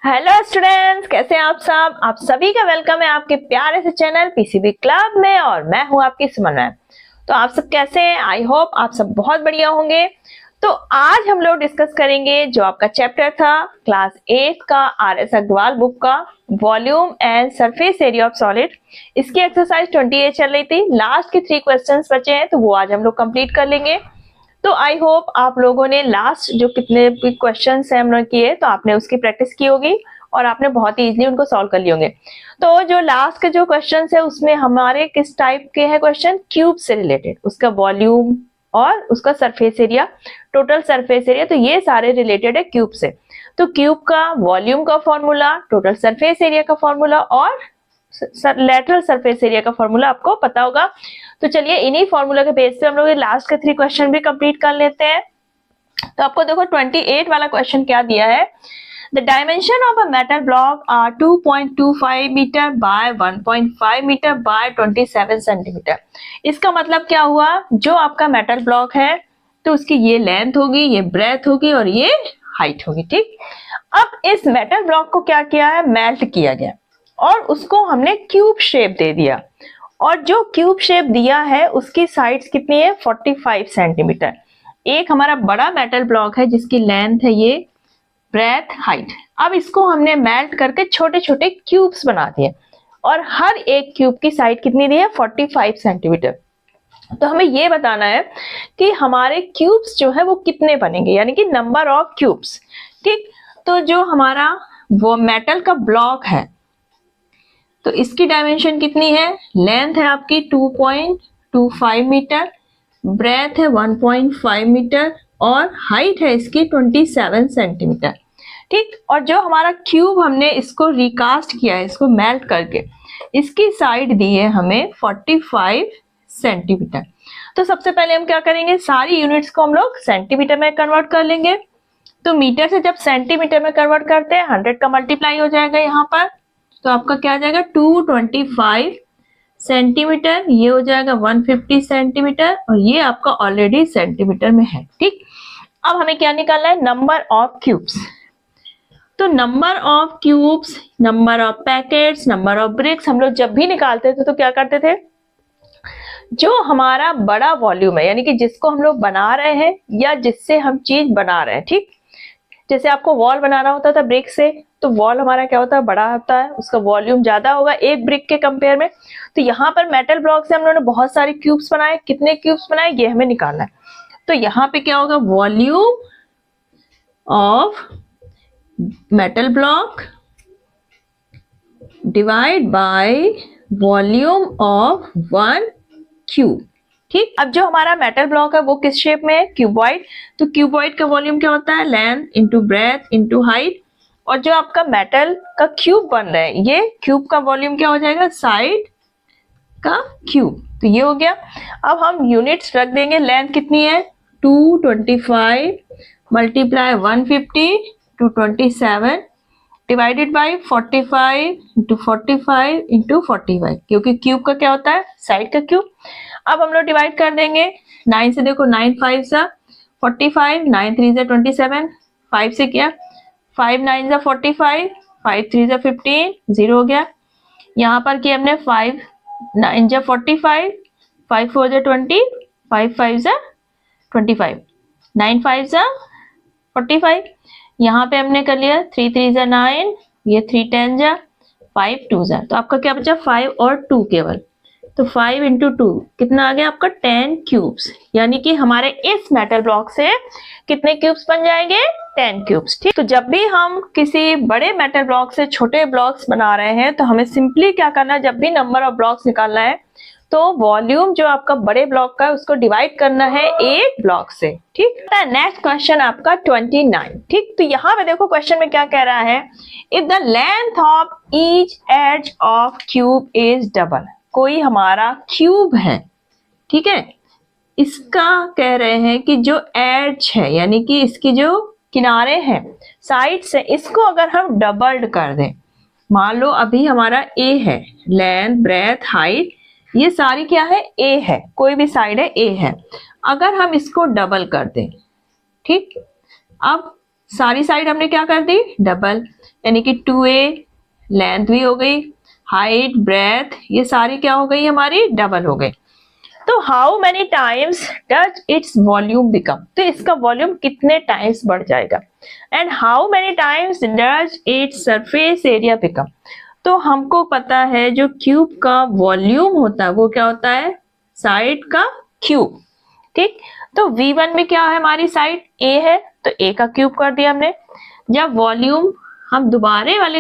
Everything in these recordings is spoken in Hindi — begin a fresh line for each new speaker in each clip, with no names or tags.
हेलो स्टूडेंट्स, कैसे हैं आप सब। आप सभी का वेलकम है आपके प्यारे से चैनल पीसीबी क्लब में और मैं हूं आपकी सुमन मैम। तो आप सब कैसे हैं? आई होप आप सब बहुत बढ़िया होंगे। तो आज हम लोग डिस्कस करेंगे जो आपका चैप्टर था क्लास 8 का आर.एस. अग्रवाल बुक का volume and surface area of solid. इसकी एक्सरसाइज 28 चल रही थी। लास्ट के 3 क्वेश्चंस बचे हैं तो वो आज हम लोग कंप्लीट कर लेंगे। तो आई होप आप लोगों ने लास्ट जो कितने भी क्वेश्चन है हमने किए तो आपने उसकी प्रैक्टिस की होगी और आपने बहुत ही इजीली उनको सॉल्व कर लिए होंगे। तो जो लास्ट के जो क्वेश्चन है उसमें हमारे किस टाइप के हैं क्वेश्चन, क्यूब से रिलेटेड, उसका वॉल्यूम और उसका surface area, total surface area, तो ये सारे रिलेटेड है क्यूब से। तो क्यूब का वॉल्यूम का फॉर्मूला, टोटल सरफेस एरिया का फॉर्मूला और लेटरल सरफेस एरिया का फॉर्मूला आपको पता होगा। तो चलिए इन्हीं फॉर्मूला के बेस पे हम लोग ये लास्ट के 3 क्वेश्चन भी कंप्लीट कर लेते हैं। तो आपको देखो 28 वाला क्वेश्चन क्या दिया है। The dimension of a metal block are 2.25 metre by 1.5 metre by 27 centimetre. इसका मतलब क्या हुआ, जो आपका मेटल ब्लॉक है तो उसकी ये लेंथ होगी, ये ब्रेथ होगी और ये हाइट होगी। ठीक, अब इस मेटल ब्लॉक को क्या किया है, मेल्ट किया गया और उसको हमने क्यूब शेप दे दिया और जो क्यूब शेप दिया है उसकी साइड्स कितनी है, 45 सेंटीमीटर। एक हमारा बड़ा मेटल ब्लॉक है जिसकी लेंथ है ये, ब्रेथ, हाइट। अब इसको हमने मेल्ट करके छोटे छोटे क्यूब्स बना दिए और हर एक क्यूब की साइड कितनी दी है, 45 सेंटीमीटर। तो हमें ये बताना है कि हमारे क्यूब्स जो है वो कितने बनेंगे, यानी कि नंबर ऑफ क्यूब्स। ठीक, तो जो हमारा वो मेटल का ब्लॉक है तो इसकी डायमेंशन कितनी है, लेंथ है आपकी 2.25 मीटर, ब्रेथ है 1.5 मीटर और हाइट है इसकी 27 सेंटीमीटर। ठीक, और जो हमारा क्यूब हमने इसको रिकास्ट किया है, इसको मेल्ट करके, इसकी साइड दी है हमें 45 सेंटीमीटर। तो सबसे पहले हम क्या करेंगे, सारी यूनिट्स को हम लोग सेंटीमीटर में कन्वर्ट कर लेंगे। तो मीटर से जब सेंटीमीटर में कन्वर्ट करते हैं 100 का मल्टीप्लाई हो जाएगा यहाँ पर, तो आपका क्या आ जाएगा 225 सेंटीमीटर, ये हो जाएगा 150 सेंटीमीटर और ये आपका ऑलरेडी सेंटीमीटर में है। ठीक, अब हमें क्या निकालना है, नंबर ऑफ क्यूब्स। तो number of cubes, number of packets, number of BRICS हम लोग जब भी निकालते थे तो क्या करते थे, जो हमारा बड़ा वॉल्यूम है यानी कि जिसको हम लोग बना रहे हैं या जिससे हम चीज बना रहे हैं, ठीक, जैसे आपको वॉल बनाना होता था ब्रिक से, तो वॉल हमारा क्या होता है, बड़ा होता है, उसका वॉल्यूम ज्यादा होगा एक ब्रिक के कंपेयर में। तो यहाँ पर मेटल ब्लॉक से हम लोगों ने बहुत सारे क्यूब्स बनाए, कितने क्यूब्स बनाए ये हमें निकालना है। तो यहाँ पे क्या होगा, volume of metal block divide by volume of 1 cube. ठीक, अब जो हमारा मेटल ब्लॉक है वो किस शेप में है, क्यूबॉइड। तो क्यूबॉइड का वॉल्यूम क्या होता है, length into breadth into height, और जो आपका मेटल का क्यूब बन रहा है ये क्यूब का वॉल्यूम क्या हो जाएगा, साइड का क्यूब। तो ये हो गया। अब हम यूनिट्स रख देंगे, लेंथ कितनी है 225 multiply 150 227 divided by 45 into 45 into 45, क्योंकि क्यूब का क्या होता है, साइड का क्यूब। अब हम लोग डिवाइड कर देंगे 9 से, देखो 9 5 सा 45, 9 3 सा 27, 5 से किया 5 9 सा 45, 5 3 सा 15, 0 हो गया। यहाँ पर किया हमने 5 9 जा 45, 5 4 जा 20, 5 5 जा 25, 9 5 जा 45। यहाँ पे हमने कर लिया 3 3 जा 9, ये 3 10 जा 5 2 जा, तो आपका क्या बचा 5 और 2 केवल। तो 5 इंटू 2 कितना आ गया आपका 10 क्यूब्स, यानी कि हमारे इस मेटल ब्लॉक से कितने क्यूब्स बन जाएंगे, 10 क्यूब्स। ठीक, तो जब भी हम किसी बड़े मेटल ब्लॉक से छोटे ब्लॉक्स बना रहे हैं तो हमें सिंपली क्या करना है, जब भी नंबर ऑफ ब्लॉक्स निकालना है तो वॉल्यूम जो आपका बड़े ब्लॉक का है उसको डिवाइड करना है एक ब्लॉक से। ठीक, नेक्स्ट क्वेश्चन आपका 29। ठीक, तो यहाँ पे देखो क्वेश्चन में क्या कह रहा है, if the length of each edge of cube is double. कोई हमारा क्यूब है, ठीक है, इसका कह रहे हैं कि जो एज है यानी कि इसकी जो किनारे हैं, साइड से, इसको अगर हम डबल्ड कर दें, मान लो अभी हमारा ए है, लेंथ ब्रेथ हाइट ये सारी क्या है, ए है, कोई भी साइड है ए है, अगर हम इसको डबल कर दें, ठीक, अब सारी साइड हमने क्या कर दी, डबल, यानी कि 2a, लेंथ भी हो गई, हाइट, ब्रेथ, ये सारी क्या हो गई हमारी, डबल हो गई। तो how many times does its volume become, तो इसका वॉल्यूम कितने टाइम्स बढ़ जाएगा। And how many times does its surface area become, तो हमको पता है जो क्यूब का वॉल्यूम होता है वो क्या होता है, साइड का क्यूब। ठीक, तो V1 में क्या है, हमारी साइड A है, तो A का क्यूब कर दिया हमने। जब वॉल्यूम हम दोबारे वाले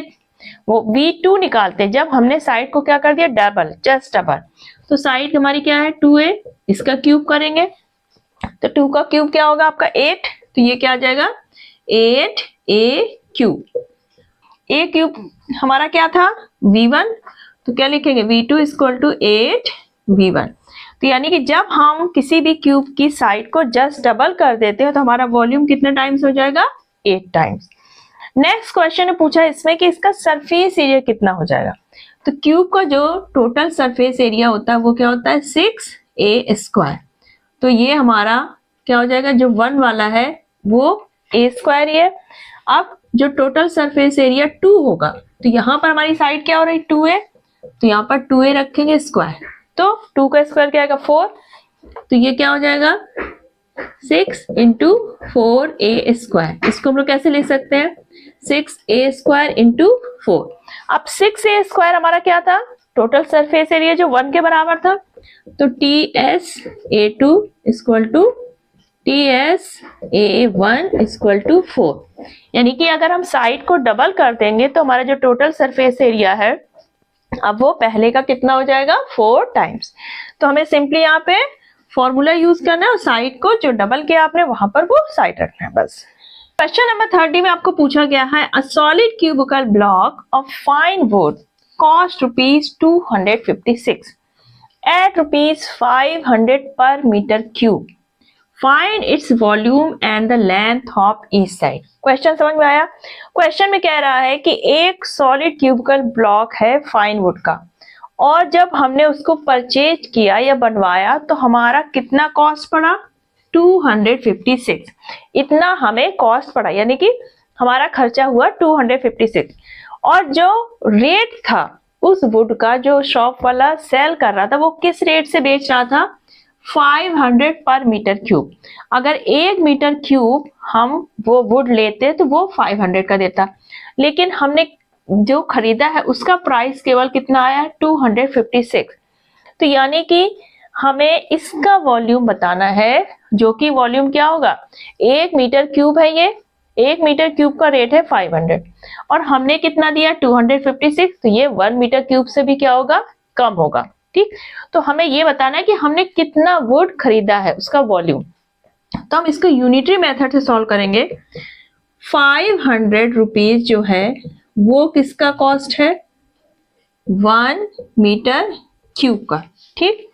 वो V2 निकालते हैं, जब हमने साइड को क्या कर दिया, डबल, जस्ट डबल, तो साइड हमारी क्या है 2a, इसका क्यूब करेंगे तो 2 का क्यूब क्या होगा आपका 8, तो ये क्या आ जाएगा 8a क्यूब। a क्यूब हमारा क्या था V1, तो क्या लिखेंगे V2 इक्वल टू 8V1। तो यानी कि जब हम किसी भी क्यूब की साइड को जस्ट डबल कर देते हैं तो हमारा वॉल्यूम कितने टाइम्स हो जाएगा, 8 टाइम्स। नेक्स्ट क्वेश्चन ने पूछा इसमें कि इसका सरफेस एरिया कितना हो जाएगा। तो क्यूब का जो टोटल सरफेस एरिया होता है वो क्या होता है 6a स्क्वायर, तो ये हमारा क्या हो जाएगा, जो 1 वाला है वो a स्क्वायर ही है। अब जो टोटल सरफेस एरिया 2 होगा, तो यहाँ पर हमारी साइड क्या हो रही 2a, तो यहाँ पर 2a रखेंगे स्क्वायर, तो 2 का स्क्वायर क्या आएगा 4, तो ये क्या हो जाएगा 6 इंटू 4a स्क्वायर। इसको हम लोग कैसे लिख सकते हैं, 6a स्क्वायर इंटू 4। अब 6a स्क्वायर हमारा क्या था, टोटल सरफेस एरिया जो 1 के बराबर था, तो TSA2 equal to TSA1 equal to 4। यानी कि अगर हम साइड को डबल कर देंगे तो हमारा जो टोटल सरफेस एरिया है अब वो पहले का कितना हो जाएगा 4 टाइम्स। तो हमें सिंपली यहाँ पे फॉर्मूला यूज करना है और साइड को जो डबल किया आपने वहां पर वो साइड रखना है बस। क्वेश्चन नंबर 30 में आपको पूछा गया है a solid cubical block of fine wood cost ₹256 at ₹500 per metre cube, find its volume and the length of each side. Question समझ में आया। क्वेश्चन में कह रहा है कि एक सॉलिड क्यूबिकल ब्लॉक है फाइन वुड का और जब हमने उसको परचेज किया या बनवाया तो हमारा कितना कॉस्ट पड़ा 256, इतना हमें कॉस्ट पड़ा, यानी कि हमारा खर्चा हुआ 256। और जो रेट था उस वुड का जो शॉप वाला सेल कर रहा था वो किस रेट से बेच रहा था 500 पर मीटर क्यूब। अगर 1 मीटर क्यूब हम वो वुड लेते तो वो 500 का देता, लेकिन हमने जो खरीदा है उसका प्राइस केवल कितना आया 256। तो यानी कि हमें इसका वॉल्यूम बताना है, जो कि वॉल्यूम क्या होगा 1 मीटर क्यूब है, ये 1 मीटर क्यूब का रेट है 500 और हमने कितना दिया 256, तो ये 1 मीटर क्यूब से भी क्या होगा कम होगा। ठीक, तो हमें ये बताना है कि हमने कितना वुड खरीदा है उसका वॉल्यूम। तो हम इसको यूनिटरी मेथड से सॉल्व करेंगे। 500 रुपीज जो है वो किसका कॉस्ट है 1 मीटर क्यूब का। ठीक,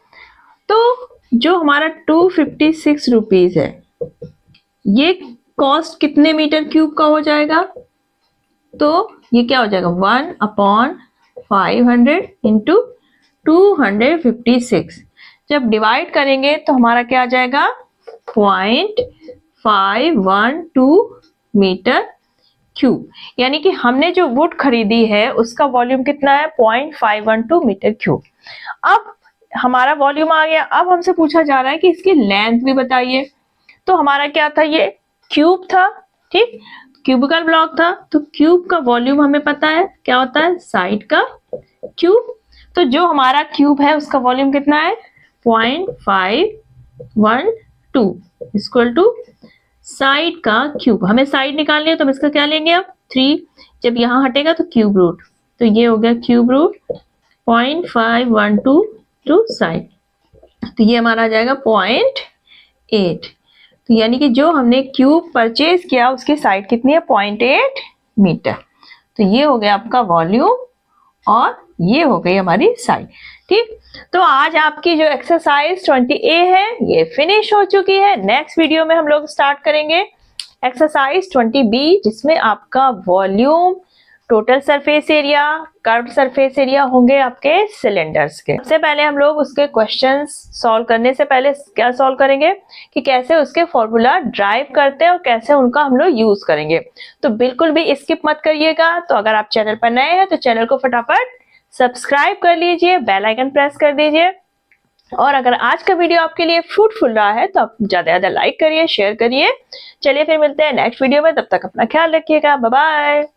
तो जो हमारा 256 रुपीज है ये कॉस्ट कितने मीटर क्यूब का हो जाएगा, तो ये क्या हो जाएगा 1/500 इंटू 256। जब डिवाइड करेंगे तो हमारा क्या आ जाएगा 0.512 मीटर क्यूब, यानी कि हमने जो वुड खरीदी है उसका वॉल्यूम कितना है 0.512 मीटर क्यूब। अब हमारा वॉल्यूम आ गया, अब हमसे पूछा जा रहा है कि इसकी लेंथ भी बताइए। तो हमारा क्या था, ये क्यूब था, ठीक, क्यूबिकल ब्लॉक था, तो क्यूब का वॉल्यूम हमें पता है क्या होता है साइड का क्यूब। तो जो हमारा क्यूब है उसका वॉल्यूम कितना है 0.512 इक्वल टू साइड का क्यूब। हमें साइड निकालनी है तो हम इसका क्या लेंगे अब 3, जब यहाँ हटेगा तो क्यूब रूट, तो ये हो गया क्यूब रूट 0.512 टू साइड, तो ये हमारा आ जाएगा 0.8। तो यानी कि जो हमने क्यूब परचेज किया उसकी साइड कितनी है 0.8 मीटर। तो ये हो गया आपका वॉल्यूम और ये हो गई हमारी साइड। ठीक, तो आज आपकी जो एक्सरसाइज 20A है ये फिनिश हो चुकी है। नेक्स्ट वीडियो में हम लोग स्टार्ट करेंगे एक्सरसाइज 20B, जिसमें आपका volume total surface area, curved surface area होंगे आपके सिलेंडर्स के। सबसे पहले हम लोग उसके क्वेश्चंस सॉल्व करने से पहले क्या सॉल्व करेंगे कि कैसे उसके फॉर्मूला ड्राइव करते हैं और कैसे उनका हम लोग यूज करेंगे। तो बिल्कुल भी स्किप मत करिएगा। तो अगर आप चैनल पर नए हैं तो चैनल को फटाफट सब्सक्राइब कर लीजिए, बेल आइकन प्रेस कर दीजिए, और अगर आज का वीडियो आपके लिए फ्रूटफुल रहा है तो आप ज्यादा ज्यादा लाइक करिए, शेयर करिए। चलिए फिर मिलते हैं नेक्स्ट वीडियो में, तब तक अपना ख्याल रखिएगा। Bye bye.